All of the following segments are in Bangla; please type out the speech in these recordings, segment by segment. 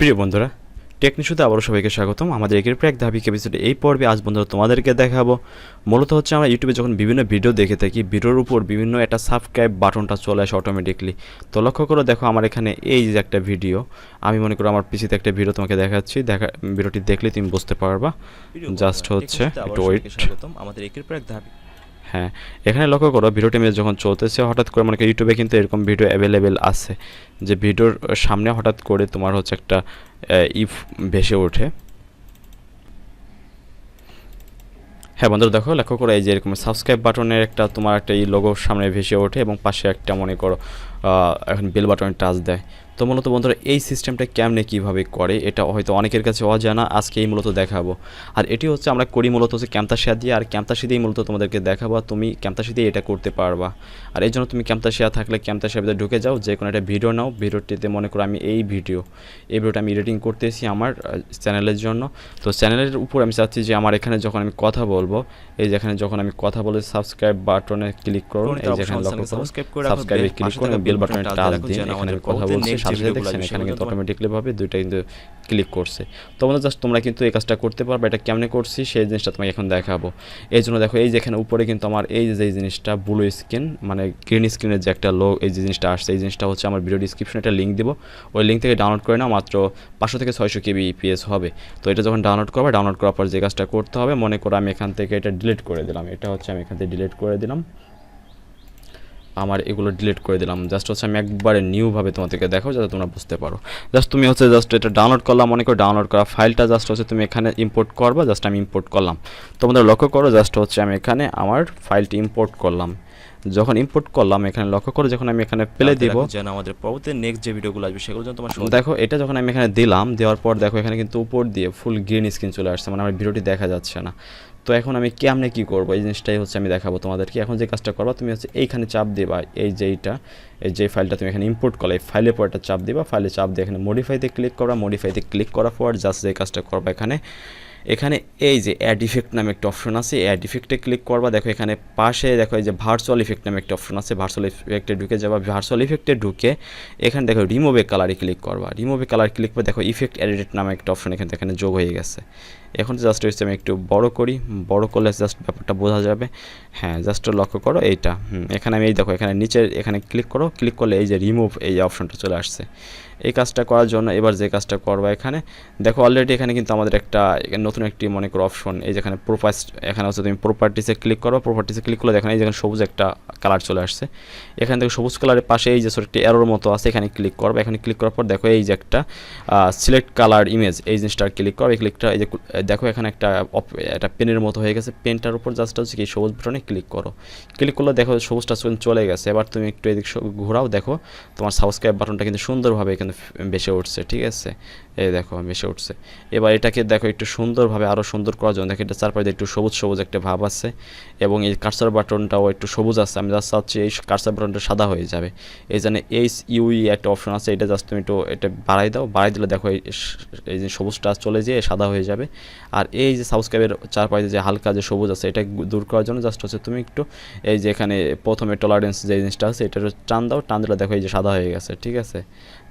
প্রিয় বন্ধুরা, টেকনিশুতে আবারও সবাইকে স্বাগতম। আমাদের একের পর এক ধারাবাহিক এপিসোডে এই পর্বে আজ বন্ধুরা তোমাদেরকে দেখাবো মূলত হচ্ছে আমরা ইউটিউবে যখন বিভিন্ন ভিডিও দেখে থাকি, ভিডিওর উপর বিভিন্ন একটা সাবস্ক্রাইব বাটনটা চলে আসে অটোমেটিকলি। তো লক্ষ্য করে দেখো আমার এখানে এই যে একটা ভিডিও, আমি মনে করি আমার পিসিতে একটা ভিডিও তোমাকে দেখাচ্ছি, ভিডিওটি দেখলে তুমি বুঝতে পারবা। জাস্ট হচ্ছে একটু ওয়েট। আমাদের একের পর এক ধারাবাহিক হ্যাঁ, এখানে লক্ষ্য করো ভিডিওটি যখন চলতেছে হঠাৎ করে মনে করি ইউটিউবে কিন্তু এরকম ভিডিও অ্যাভেলেবেল আছে যে ভিডিওর সামনে হঠাৎ করে তোমার হচ্ছে একটা ইফ ভেসে ওঠে। হ্যাঁ বন্ধুরা, দেখো লক্ষ্য করো এই যে এরকম সাবস্ক্রাইব বাটনের একটা তোমার একটা এই লোগোর সামনে ভেসে ওঠে এবং পাশে একটা মনে করো এখন বেল বাটনে টাচ দেয়। তো মূলত বন্ধুরা এই সিস্টেমটা কেমনে কীভাবে করে এটা হয়তো অনেকের কাছে অজানা, আজকে এই মূলত দেখাবো। আর এটি হচ্ছে আমরা করি মূলত হচ্ছে ক্যামতাশিয়া দিয়ে, আর ক্যামতাশিয়া দিয়েই মূলত তোমাদেরকে দেখাবো। তুমি ক্যামতাশিয়া দিয়ে এটা করতে পারবা। আর এই জন্য তুমি ক্যামতাশিয়া থাকলে ক্যামতাশিয়ার ভিতরে ঢুকে যাও, যে কোনো একটা ভিডিও নাও, ভিডিওটিতে মনে করো আমি এই ভিডিওটা আমি এডিটিং করতেছি আমার চ্যানেলের জন্য। তো চ্যানেলের উপর আমি চাচ্ছি যে আমার এখানে যখন আমি কথা বলবো, এই যেখানে যখন আমি কথা বলে সাবস্ক্রাইব বাটনে ক্লিক করুন, এই যেখানে লক্ষ্য করুন সাবস্ক্রাইবে ক্লিক করুন, বেল বাটনে টাচ দিন। এখানে কথা বলছি সাথে সাথে দেখছেন এখানে কিন্তু অটোমেটিকলি ভাবে দুইটা কিন্তু ক্লিক করছে। তো বন্ধুরা জাস্ট তোমরা কিন্তু এই কাজটা করতে পারবে। এটা কেমনে করছি সেই জিনিসটা তোমাকে এখন দেখাবো। এই জন্য দেখো এই যেখানে উপরে কিন্তু আমার এই যে জিনিসটা ব্লু স্ক্রিন মানে গ্রিন স্ক্রিনের যে একটা এই যে জিনিসটা আসছে, এই জিনিসটা হচ্ছে আমার ভিডিও ডিসক্রিপশনে একটা লিঙ্ক দিব। ওই লিঙ্ক থেকে ডাউনলোড করে নাও, মাত্র 500 থেকে 600 কেবি ইপিএস হবে। তো এটা যখন ডাউনলোড করবে, ডাউনলোড করার পর যে কাজটা করতে হবে, মনে করো আমি এখান থেকে এটা ডিলিট করে দিলাম। এটা হচ্ছে আমি এখান থেকে ডিলিট করে দিলাম, আমার এগুলো ডিলিট করে দিলাম। জাস্ট হচ্ছে আমি একবারে নিউভাবে তোমাদেরকে দেখো যাতে তোমরা বুঝতে পারো। জাস্ট তুমি হচ্ছে জাস্ট এটা ডাউনলোড করলাম, মনে করো ডাউনলোড করা ফাইলটা জাস্ট হচ্ছে তুমি এখানে ইম্পোর্ট করবা। জাস্ট আমি ইম্পোর্ট করলাম। তোমাদের লক্ষ্য করো জাস্ট হচ্ছে আমি এখানে আমার ফাইলটি ইম্পোর্ট করলাম। যখন ইম্পোর্ট করলাম এখানে লক্ষ্য করো, যখন আমি এখানে প্লে দিব যেন আমাদের পরবর্তী নেক্সট যে ভিডিওগুলো আসবে সেগুলো যেন তোমার দেখো। এটা যখন আমি এখানে দিলাম, দেওয়ার পর দেখো এখানে কিন্তু উপর দিয়ে ফুল গ্রিন স্ক্রিন চলে আসছে, মানে আমার ভিডিওটি দেখা যাচ্ছে না। তো এখন আমি কেমনে কী করবো এই জিনিসটাই হচ্ছে আমি দেখাবো তোমাদেরকে। এখন যে কাজটা করবা তুমি হচ্ছে এইখানে চাপ দেবা, এই যে ফাইলটা তুমি এখানে ইম্পোর্ট করলে এই ফাইলের পর একটা চাপ দিবা, ফাইলে চাপ দিয়ে এখানে মডিফাইতে ক্লিক করবা। মডিফাইতে ক্লিক করার পর জাস্ট যে কাজটা করবা এখানে এই যে অ্যাড ইফেক্ট নামে একটা অপশন আছে, অ্যাড ইফেক্টে ক্লিক করবা। দেখো এখানে পাশে দেখো এই যে ভার্চুয়াল ইফেক্ট নামে একটা অপশন আছে, ভার্চুয়াল ইফেক্টে ঢুকে যাবা। ভার্চুয়াল ইফেক্টে ঢুকে এখানে দেখো রিমুভে কালারে ক্লিক করবা। রিমুভে কালার ক্লিক করে দেখো ইফেক্ট এডিট নামে একটা অপশন এখানে যোগ হয়ে গেছে। এখন জাস্ট হচ্ছে আমি একটু বড় করি, বড় করলে জাস্ট ব্যাপারটা বোঝা যাবে। হ্যাঁ জাস্ট লক্ষ্য করো এইটা, এখানে আমি এই দেখো এখানে নিচে এখানে ক্লিক করো, ক্লিক করলে এই যে রিমুভ এই অপশনটা চলে আসছে। এই কাজটা করার জন্য এবার যে কাজটা করবা এখানে দেখো অলরেডি এখানে কিন্তু আমাদের একটা নতুন একটি মনে করো অপশন, এই যেখানে এখানে হচ্ছে তুমি প্রপার্টিসে ক্লিক করো। প্রপার্টিসে ক্লিক করলে দেখো এই যেখানে সবুজ একটা কালার চলে আসছে। এখান থেকে সবুজ কালারের পাশে এই যে ছোট একটি অ্যারোর মতো আছে, এখানে ক্লিক করবে। এখানে ক্লিক করার পর দেখো এই যে একটা সিলেক্ট কালার ইমেজ, এই জিনিসটা ক্লিক করো। এই ক্লিকটা এই যে দেখো এখানে একটা পেনের মতো হয়ে গেছে, পেনটার উপর জাস্ট হচ্ছে কি সবুজ বাটনে ক্লিক করো। ক্লিক করলে দেখো সবুজটা চলে গেছে। এবার তুমি একটু এদিক ঘোরাও, দেখো তোমার সাবস্ক্রাইব বাটনটা কিন্তু সুন্দরভাবে এখানে বেশি উঠছে। ঠিক আছে, এই দেখো বেশি উঠছে। এবার এটাকে দেখো একটু সুন্দরভাবে আরও সুন্দর করার জন্য দেখো এটা চারপাশে একটু সবুজ সবুজ একটা ভাব আছে এবং এই কার্সার বাটনটাও একটু সবুজ আছে। আমি জাস্ট চাচ্ছি এই কার্সার বাটনটা সাদা হয়ে যাবে। এই জন্য HUE একটা অপশন আছে, এটা জাস্ট তুমি একটু এটা বাড়াই দাও। বাড়াই দিলে দেখো এই যে সবুজটা চলে যেয়ে সাদা হয়ে যাবে। আর এই যে সাবস্ক্রাইবের চারপাশে যে হালকা যে সবুজ আছে এটা দূর করার জন্য জাস্ট হচ্ছে তুমি একটু এই যে এখানে প্রথমে টলারেন্স যে জিনিসটা আছে এটা টান দাও, টান দিলে দেখো এই যে সাদা হয়ে গেছে। ঠিক আছে,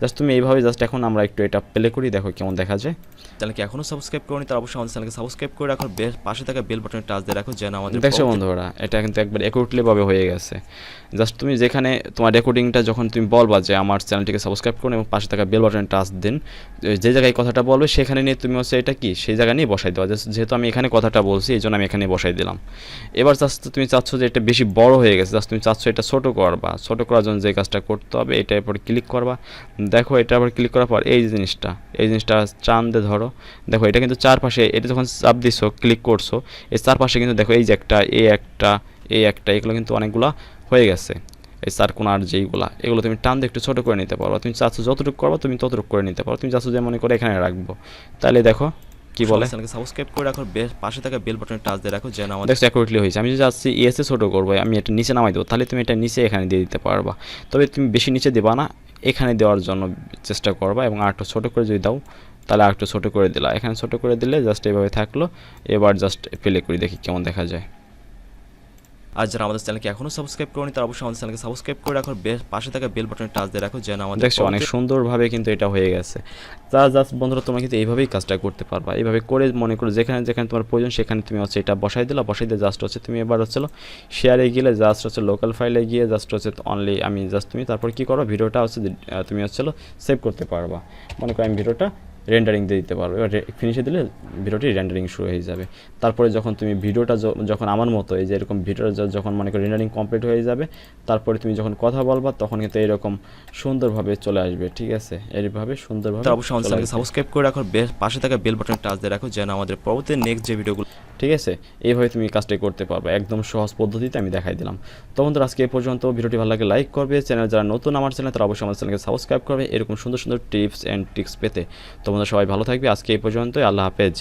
জাস্ট তুমি এইভাবে জাস্ট এখন আমরা একটু এটা প্লে করি, দেখো কেমন দেখা যায়। চ্যানেলকে এখনো সাবস্ক্রাইব করোনি তার অবশ্যই আমাদের চ্যানেলকে সাবস্ক্রাইব করে রাখো, পাশে থাকা বেল বাটনে টাচ দিয়ে রাখো যেন আমাদের দেখছো বন্ধুরা এটা কিন্তু একবার অ্যাকুরেটলি ভাবে হয়ে গেছে। জাস্ট তুমি যেখানে তোমার রেকর্ডিংটা যখন তুমি বলবা যে আমার চ্যানেলটিকে সাবস্ক্রাইব করুন এবং পাশে থাকা বেল বাটনে টাচ দিন, যে জায়গায় কথাটা বলবে সেখানে নিয়ে তুমি হচ্ছে এটা কি সেই জায়গা নিয়ে বসাই দেওয়া। যেহেতু আমি এখানে কথাটা বলছি এই জন্য আমি এখানে বসাই দিলাম। এবার জাস্ট তুমি চাচ্ছ যে এটা বেশি বড় হয়ে গেছে, জাস্ট তুমি চাচ্ছ এটা ছোটো করবা। ছোটো করার জন্য যে কাজটা করতে হবে এটার উপর ক্লিক করবা। দেখো এটার উপর ক্লিক করার পর এই জিনিসটা টান দিয়ে ধরো। দেখো এটা কিন্তু চারপাশে এটা যখন চাপ দিছো ক্লিক করছো এই চারপাশে কিন্তু দেখো এই যে একটা এগুলো কিন্তু অনেকগুলো হয়ে গেছে। এই চার কোণার যেইগুলো এগুলো তুমি টান দিয়ে একটু ছোটো করে নিতে পারো। তুমি চাচ্ছ যতটুকু করবো তুমি ততটুকু করে নিতে পারো। তুমি চাচ্ছ যে মনে করে এখানে রাখবো, তাহলে দেখো কি বলে চ্যানেলকে সাবস্ক্রাইব করে রাখো, পাশে থাকা বেল বাটনে টাচ দিয়ে রাখো যেন আমাদের দেখো অ্যাকুরেটলি হয়েছে। আমি যদি চাচ্ছি এসে ছোটো করবো, আমি এটা নিচে নামাই দেবো, তাহলে তুমি এটা নিচে এখানে দিয়ে দিতে পারবা। তবে তুমি বেশি নিচে দেবা না, এখানে দেওয়ার জন্য চেষ্টা করবা এবং আরেকটু ছোটো করে যদি দাও তাহলে আরেকটু ছোটো করে দিলা। এখানে ছোটো করে দিলে জাস্ট এইভাবে থাকলো। এবার জাস্ট প্লে করি দেখি কেমন দেখা যায়। আর যারা আমাদের চ্যানেলকে এখনো সাবস্ক্রাইব করেনি তারা অবশ্যই আমাদের চ্যানেলকে সাবস্ক্রাইব করে রাখো, পাশে থাকা বেল বাটনে টাচ দিয়ে রাখো যেন আমাদের দেখছো অনেক সুন্দরভাবে কিন্তু এটা হয়ে গেছে। তা জাস্ট বন্ধুরা তোমরা কিন্তু এইভাবেই কাজটা করতে পারবা। এইভাবে করে মনে করো যেখানে যেখানে তোমার প্রয়োজন সেখানে তুমি হচ্ছে এটা বসাই দিলা, বসাই দিয়ে জাস্ট হচ্ছে তুমি এবার হচ্ছে শেয়ারে গেলে জাস্ট হচ্ছে লোকাল ফাইলে গিয়ে জাস্ট হচ্ছে অনলি আমি জাস্ট তুমি তারপর কী করো ভিডিওটা হচ্ছে তুমি হচ্ছে সেভ করতে পারবা। মনে করো আমি ভিডিওটা রেন্ডারিং দিয়ে দিতে পারবো, এবার ফিনিশে দিলে ভিডিওটি রেন্ডারিং শুরু হয়ে যাবে। তারপরে যখন তুমি ভিডিওটা যখন আমার মতো এই যে এরকম ভিডিওটা যখন মনে করো রেন্ডারিং কমপ্লিট হয়ে যাবে, তারপরে তুমি যখন কথা বলবা তখন কিন্তু এরকম সুন্দরভাবে চলে আসবে। ঠিক আছে, এইভাবে সুন্দরভাবে তারা অবশ্যই আমাদের চ্যানেলকে সাবস্ক্রাইব করে রাখো, পাশে থাকা বেল বাটনে টাচ দিয়ে রাখো যেন আমাদের পরবর্তী নেক্সট যে ভিডিওগুলো। ঠিক আছে, এইভাবে তুমি কাজটাই করতে পারবে, একদম সহজ পদ্ধতিতে আমি দেখাই দিলাম। তো বন্ধুরা আজকে এই পর্যন্ত। ভিডিওটি ভালো লাগে লাইক করবে, চ্যানেল যারা নতুন আমার চ্যানেল তারা অবশ্যই আমার চ্যানেলকে সাবস্ক্রাইব করবে এরকম সুন্দর সুন্দর টিপস অ্যান্ড ট্রিক্স পেতে। তো বন্ধুরা সবাই ভালো থাকবে, আজকে এই পর্যন্তই, আল্লাহ হাফেজ।